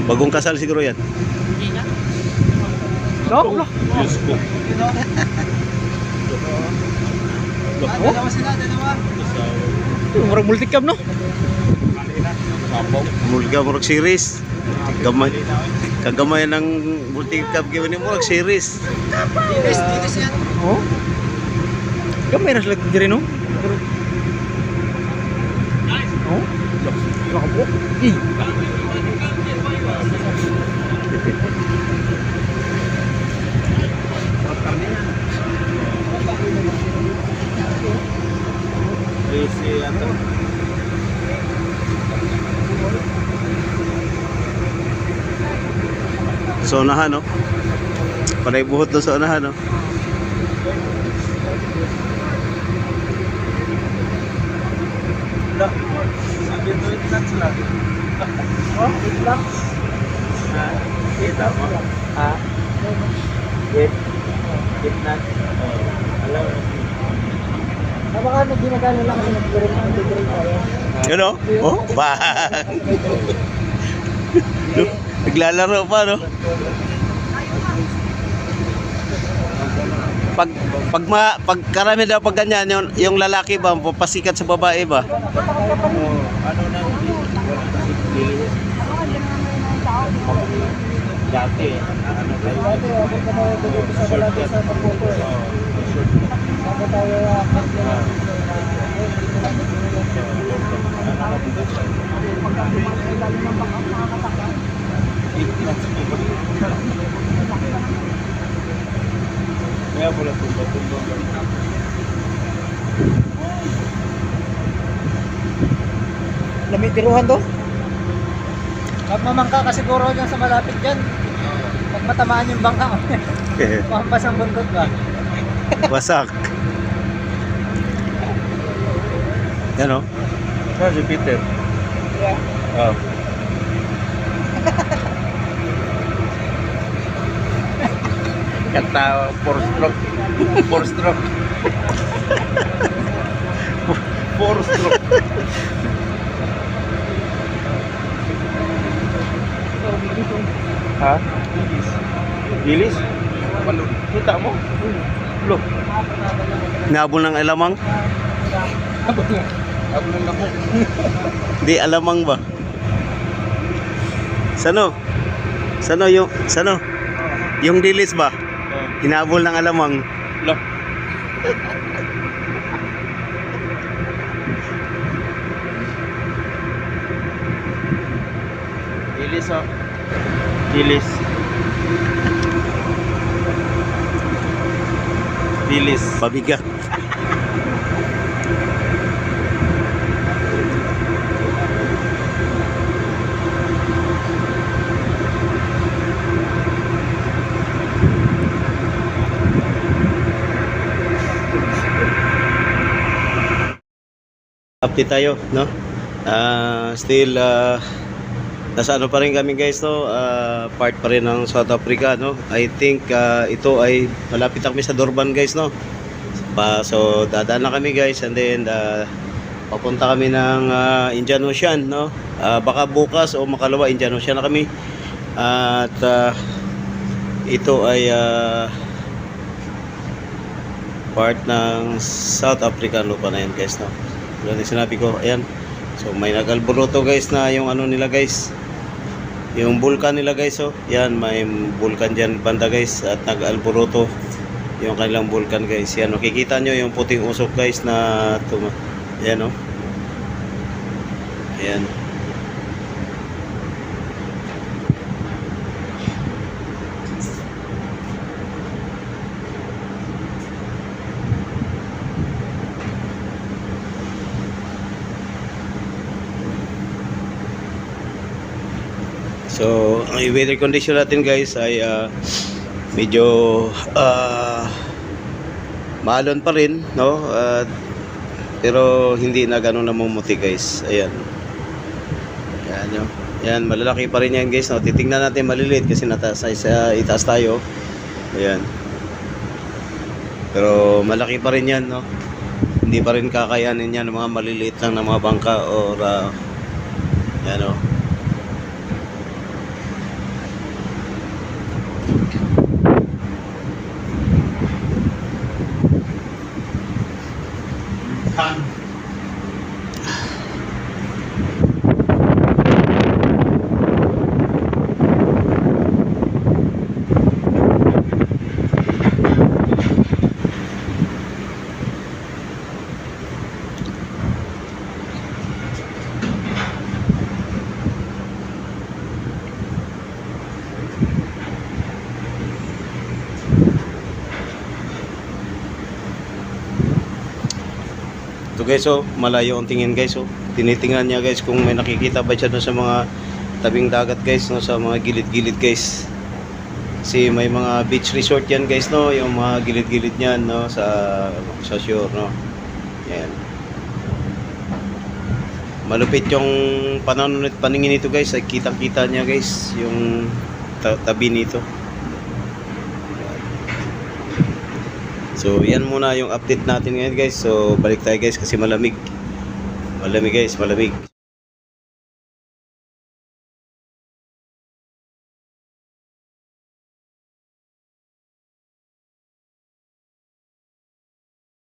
Bagong kasal siguro yan. Hindi na. No? Diyos ko. Dalawa sila, dalawa. Murag multicam no? Mulga murag series. Gamay. Kagamay ng multi-cab given ni murag series. Dilis yan. Oh. Gamay na sila diri no? Oh. Nakabo. Eh. Sa unahan, no? Panay buhot doon sa unahan, no? Sabi ito, itlats lang. Oh, itlats. Kita mo? Ha? Itlats. Alam mo. Baka ginagano lang kasi nag-grade ng degree tayo. Yun, no? Oh, bang! Naglalaro pa, no? Pag karami daw pag ganyan, yung lalaki ba, papasikat sa babae ba? Ano na, dati, ano tayo? Kaya pala tumba-tumba. Lamitiruhan to? Magmamangka ka siguro dyan sa malapit dyan. Pag matamaan yung bangka, mampas ang buntot ba? Wasak. Yan, no? Saan si Peter? Yeah. Oh. Kata 4 stroke. 4 stroke. 4 stroke. Ha? Bilis. Bilis? Balon. Kita mo? Look. Nabol ng alamang? Abon ng lamok. Di alamang ba? Sano? Sano? Yung dilis ba? Hinabol ng alamang. Look. Bilis oh. Bilis. Bilis. Pabigat. Update tayo, no? Still nasa ano pa rin kami guys, no? Part pa rin ng South Africa, no? I think ito ay malapit na kami sa Durban guys, no? So dadaan na kami guys, and then papunta kami ng Indian Ocean, no? Baka bukas o makalawa Indian Ocean na kami. At ito ay part ng South African lupa na yan guys, no? Wala na sinabi ko, ayan. So may nag-alboroto guys na yung ano nila guys, yung vulkan nila guys, oh. Yan, may vulkan dyan banda guys, at nag-alboroto yung kanilang vulkan guys. Yan, makikita nyo yung puting usok guys na yan, oh. Ayan. So, ang weather condition natin guys ay medyo maalon pa rin, no? Pero hindi na gano'n namumuti guys. Ayan. Ayan, no? Ayan, malalaki pa rin yan guys, no? Titingnan natin maliliit kasi itaas tayo. Ayan. Pero malaki pa rin yan, no? Hindi pa rin kakayanin yan ng mga maliliit lang na mga bangka or ayan, no? Ito guys, oh, malayo ang tingin guys, oh. Tinitingnan niya guys kung may nakikita ba siya doon sa mga tabing dagat guys, no, sa mga gilid-gilid guys. Kasi may mga beach resort yan guys, no, yung mga gilid-gilid niyan, no, sa shore, no. Yan. Malupit yung paningin nito guys, ay kitang-kita niya guys yung tabi nito. So yan muna yung update natin ngayon guys. So balik tayo guys kasi malamig. Malamig guys, malamig.